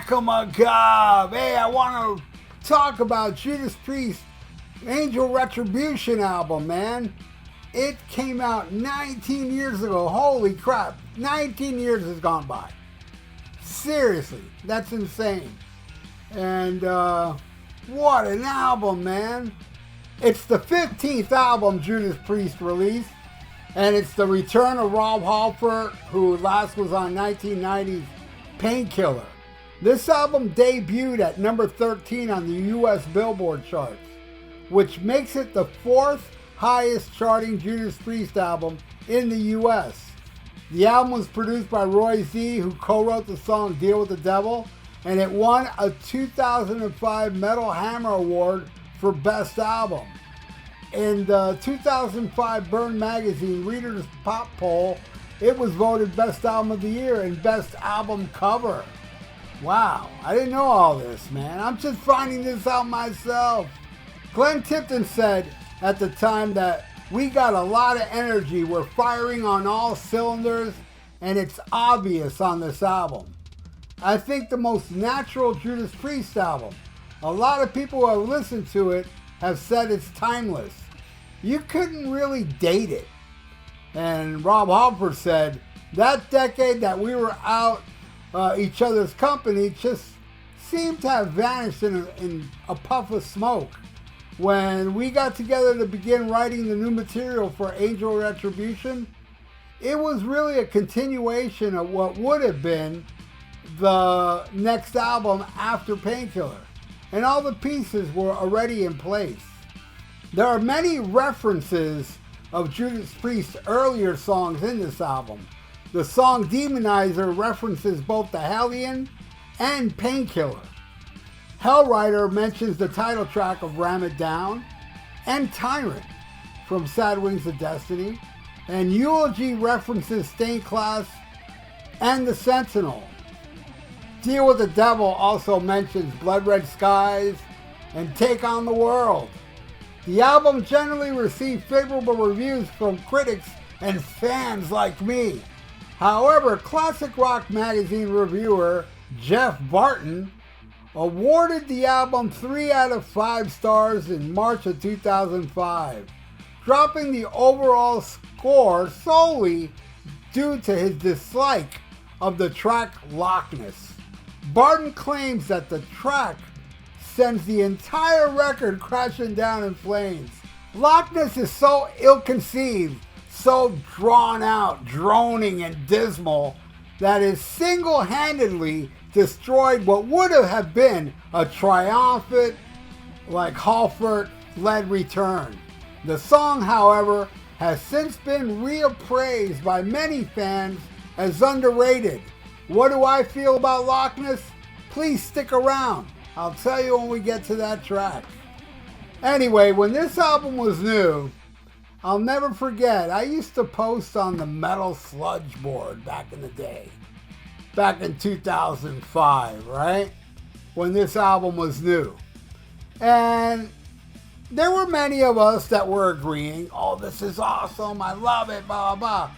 Whack-a-ma-gob. Hey, I want to talk about Judas Priest's Angel Retribution album, man. It came out 19 years ago. Holy crap. 19 years has gone by. Seriously, that's insane. And what an album, man. It's the 15th album Judas Priest released. And it's the return of Rob Halford, who last was on 1990's Painkiller. This album debuted at number 13 on the US Billboard charts, which makes it the fourth highest charting Judas Priest album in the US. The album was produced by Roy Z, who co-wrote the song Deal with the Devil, and it won a 2005 Metal Hammer Award for Best Album. In the 2005 Burn Magazine Reader's Pop Poll, it was voted Best Album of the Year and Best Album Cover. Wow, I didn't know all this, man. I'm just finding this out myself. Glenn Tipton said at the time that we got a lot of energy, we're firing on all cylinders, and it's obvious on this album. I think the most natural Judas Priest album. A lot of people who have listened to it have said it's timeless. You couldn't really date it. And Rob Halford said, that decade that we were out each other's company just seemed to have vanished in a puff of smoke. When we got together to begin writing the new material for Angel Retribution, it was really a continuation of what would have been the next album after Painkiller. And all the pieces were already in place. There are many references of Judas Priest's earlier songs in this album. The song Demonizer references both the Hellion and Painkiller. Hellrider mentions the title track of Ram It Down and Tyrant from Sad Wings of Destiny, and Eulogy references Stained Class and The Sentinel. Deal with the Devil also mentions Blood Red Skies and Take on the World. The album generally received favorable reviews from critics and fans like me. However, Classic Rock Magazine reviewer Jeff Barton awarded the album 3 out of 5 stars in March of 2005, dropping the overall score solely due to his dislike of the track Lochness. Barton claims that the track sends the entire record crashing down in flames. Lochness is so ill-conceived, so drawn out, droning, and dismal that it single-handedly destroyed what would have been a triumphant, like Halford-led return. The song, however, has since been reappraised by many fans as underrated. What do I feel about Lochness? Please stick around. I'll tell you when we get to that track. Anyway, when this album was new, I'll never forget, I used to post on the Metal Sludge board back in the day. Back in 2005, right? When this album was new. And there were many of us that were agreeing, oh, this is awesome, I love it, blah, blah, blah.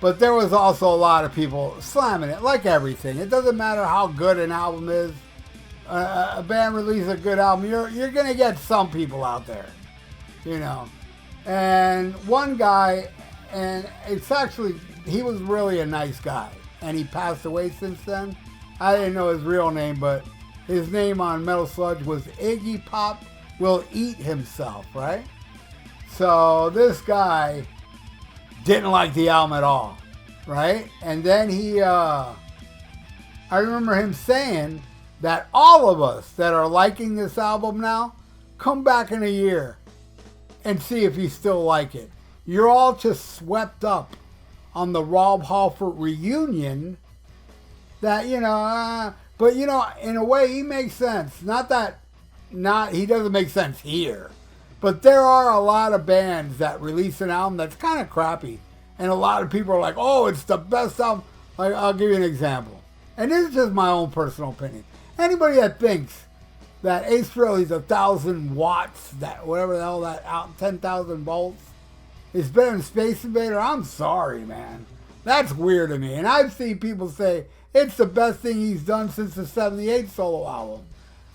But there was also a lot of people slamming it, like everything. It doesn't matter how good an album is. A band releases a good album, you're going to get some people out there, you know. And one guy, and it's actually, he was really a nice guy. And he passed away since then. I didn't know his real name, but his name on Metal Sludge was Iggy Pop Will Eat Himself, right? So this guy didn't like the album at all, right? And then he, I remember him saying that all of us that are liking this album now, come back in a year and see if you still like it. You're all just swept up on the Rob Halford reunion that, you know, but, you know, in a way he makes sense. He doesn't make sense here. But there are a lot of bands that release an album that's kind of crappy. And a lot of people are like, oh, it's the best album. Like, I'll give you an example. And this is just my own personal opinion. Anybody that thinks that Ace Frehley's 1,000 watts, that whatever the hell that out 10,000 volts, is better than Space Invader, I'm sorry, man. That's weird to me. And I've seen people say It's the best thing he's done since the 78 solo album.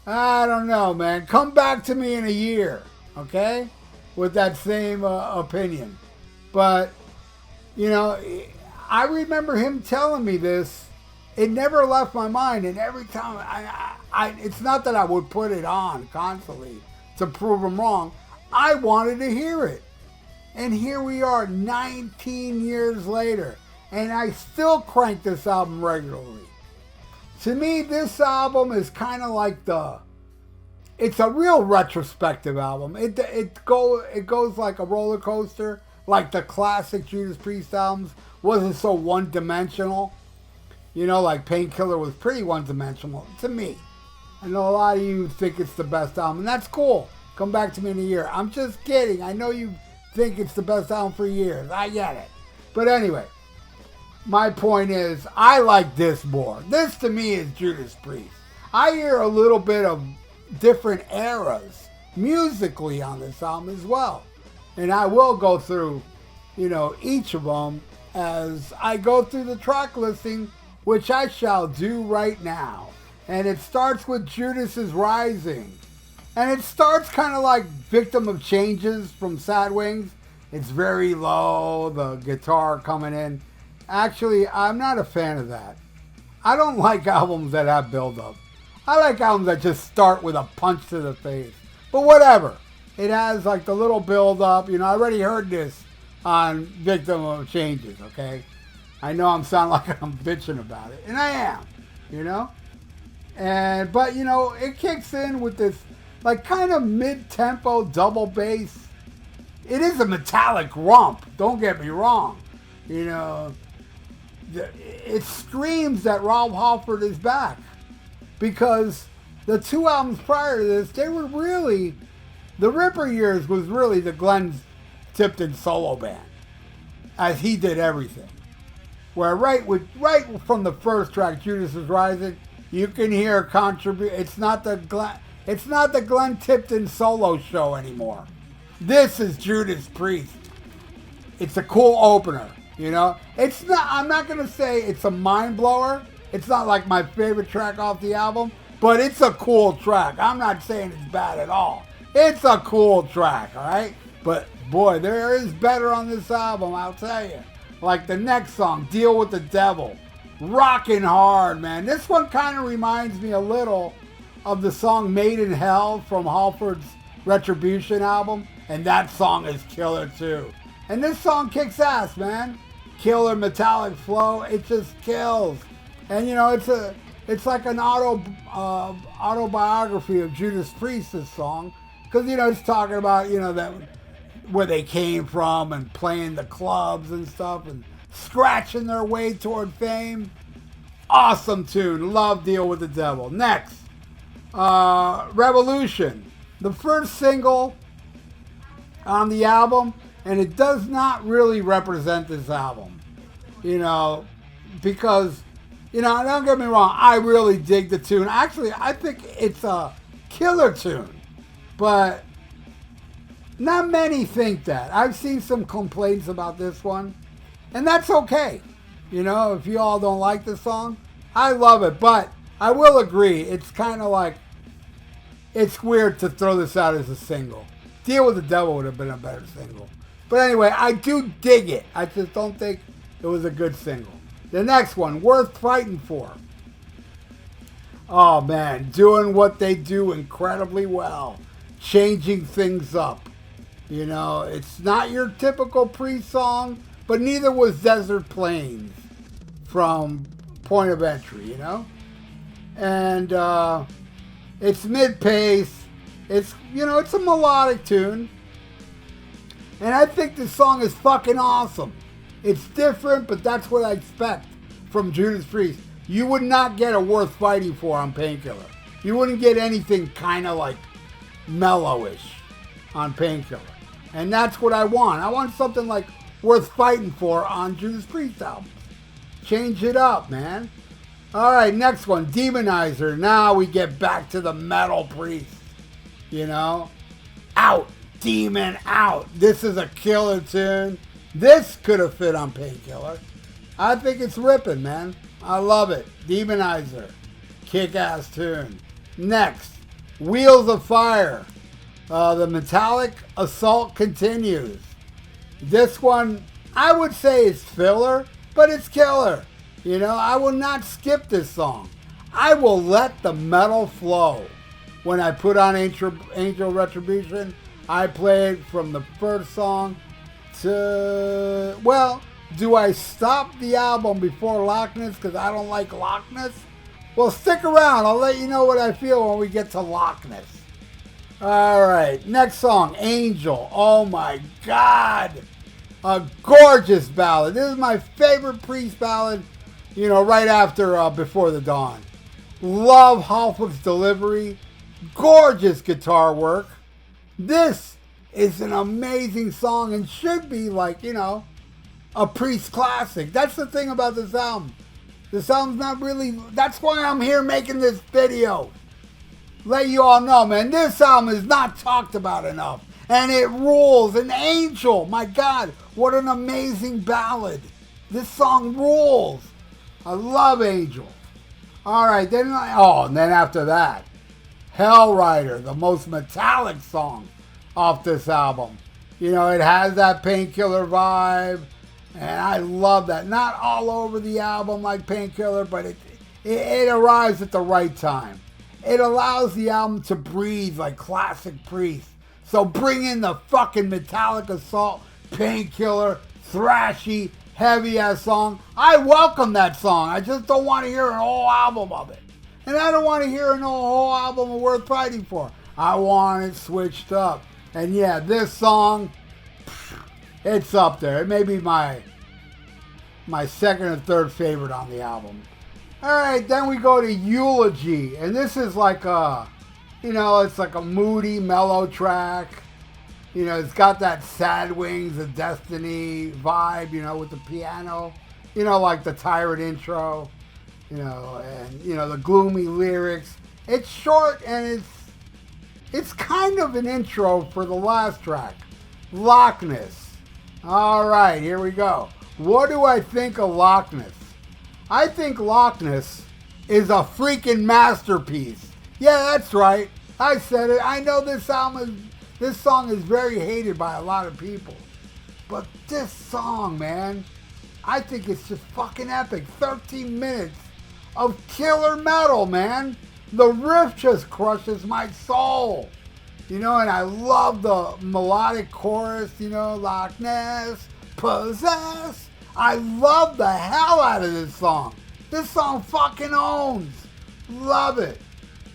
I don't know, man. Come back to me in a year, okay? With that same opinion. But, you know, I remember him telling me this. It never left my mind. And every time, it's not that I would put it on constantly to prove him wrong. I wanted to hear it. And here we are 19 years later. And I still crank this album regularly. To me, this album is kind of like it's a real retrospective album. It goes like a roller coaster, like the classic Judas Priest albums. Wasn't so one-dimensional. You know, like Painkiller was pretty one-dimensional to me. I know a lot of you think it's the best album, and that's cool. Come back to me in a year. I'm just kidding. I know you think it's the best album for years. I get it. But anyway, my point is, I like this more. This to me is Judas Priest. I hear a little bit of different eras musically on this album as well. And I will go through, you know, each of them as I go through the track listing, which I shall do right now. And it starts with Judas is Rising. And it starts kind of like Victim of Changes from Sad Wings. It's very low, the guitar coming in. Actually, I'm not a fan of that. I don't like albums that have build-up. I like albums that just start with a punch to the face. But whatever. It has like the little build-up. You know, I already heard this on Victim of Changes, okay? I know I'm sounding like I'm bitching about it. And I am, you know? But, you know, it kicks in with this like kind of mid-tempo double bass. It is a metallic rump. Don't get me wrong. You know, it screams that Rob Halford is back. Because the two albums prior to this, they were really, the Ripper years was really the Glenn Tipton solo band. As he did everything. Where right from the first track, Judas is Rising, you can hear it's not the Glenn Tipton solo show anymore. This is Judas Priest. It's a cool opener, you know? I'm not going to say it's a mind blower. It's not like my favorite track off the album, but it's a cool track. I'm not saying it's bad at all. It's a cool track, all right? But boy, there is better on this album, I'll tell you. Like the next song, Deal with the Devil. Rockin' hard, man. This one kind of reminds me a little of the song Made in Hell from Halford's Retribution album. And that song is killer too. And this song kicks ass, man. Killer metallic flow. It just kills. And you know, it's like an autobiography of Judas Priest, this song. Because, you know, it's talking about, you know, that where they came from and playing the clubs and stuff and scratching their way toward fame. Awesome tune. Love Deal with the Devil. Next, Revolution. The first single on the album, and it does not really represent this album. You know, because, you know, don't get me wrong, I really dig the tune. Actually, I think it's a killer tune. But not many think that. I've seen some complaints about this one. And that's okay. You know, if you all don't like the song, I love it. But I will agree, it's kind of like, it's weird to throw this out as a single. Deal with the Devil would have been a better single. But anyway, I do dig it. I just don't think it was a good single. The next one, Worth Fighting For. Oh man, doing what they do incredibly well. Changing things up. You know, it's not your typical Priest song, but neither was Desert Plains from Point of Entry, you know? And it's mid-pace. It's, you know, it's a melodic tune. And I think this song is fucking awesome. It's different, but that's what I expect from Judas Priest. You would not get a Worth Fighting For on Painkiller. You wouldn't get anything kind of like mellowish on Painkiller. And that's what I want. I want something like Worth Fighting For on Judas Priest albums. Change it up, man. Alright, next one, Demonizer. Now we get back to the metal Priest. You know? Out. Demon out. This is a killer tune. This could have fit on Painkiller. I think it's ripping, man. I love it. Demonizer. Kick-ass tune. Next, Wheels of Fire. The Metallic Assault continues. This one, I would say it's filler, but it's killer. You know, I will not skip this song. I will let the metal flow. When I put on Angel Retribution, I play it from the first song to, well, do I stop the album before Lochness because I don't like Lochness? Well, stick around. I'll let you know what I feel when we get to Lochness. All right, next song, Angel. Oh my God. A gorgeous ballad. This is my favorite Priest ballad, you know, right after Before the Dawn. Love Halford's delivery. Gorgeous guitar work. This is an amazing song and should be like, you know, a Priest classic. That's the thing about this album. This album's not really, that's why I'm here making this video. Let you all know, man, this album is not talked about enough. And it rules. And Angel, my God, what an amazing ballad. This song rules. I love Angel. All right, and then after that, Hell Rider, the most metallic song off this album. You know, it has that Painkiller vibe, and I love that. Not all over the album like Painkiller, but it arrives at the right time. It allows the album to breathe like classic Priest. So bring in the fucking Metallic Assault, Painkiller, thrashy, heavy-ass song. I welcome that song. I just don't want to hear a whole album of it. And I don't want to hear a whole album of Worth Fighting For. I want it switched up. And yeah, this song, it's up there. It may be my second or third favorite on the album. All right, then we go to Eulogy. And this is like a, you know, it's like a moody, mellow track. You know, it's got that Sad Wings of Destiny vibe, you know, with the piano. You know, like the Tyrant intro. You know, and, you know, the gloomy lyrics. It's short and it's kind of an intro for the last track. Lochness. All right, here we go. What do I think of Lochness? I think Lochness is a freaking masterpiece. Yeah, that's right. I said it. I know this song is very hated by a lot of people. But this song, man, I think it's just fucking epic. 13 minutes of killer metal, man. The riff just crushes my soul. You know, and I love the melodic chorus, you know, Lochness, Possess. I love the hell out of this song. This song fucking owns. Love it.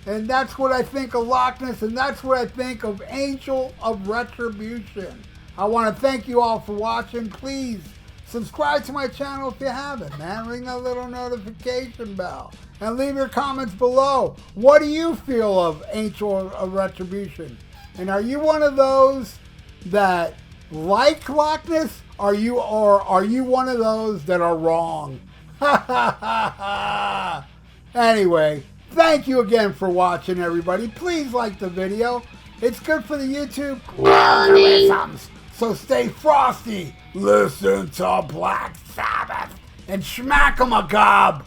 And that's what I think of Lochness, and that's what I think of Angel of Retribution. I want to thank you all for watching. Please subscribe to my channel if you haven't, man. Ring that little notification bell. And leave your comments below. What do you feel of Angel of Retribution? And are you one of those that like Lochness? Or are you one of those that are wrong? Anyway, thank you again for watching, everybody. Please like the video. It's good for the YouTube algorithms. So stay frosty. Listen to Black Sabbath and smack 'em a gob.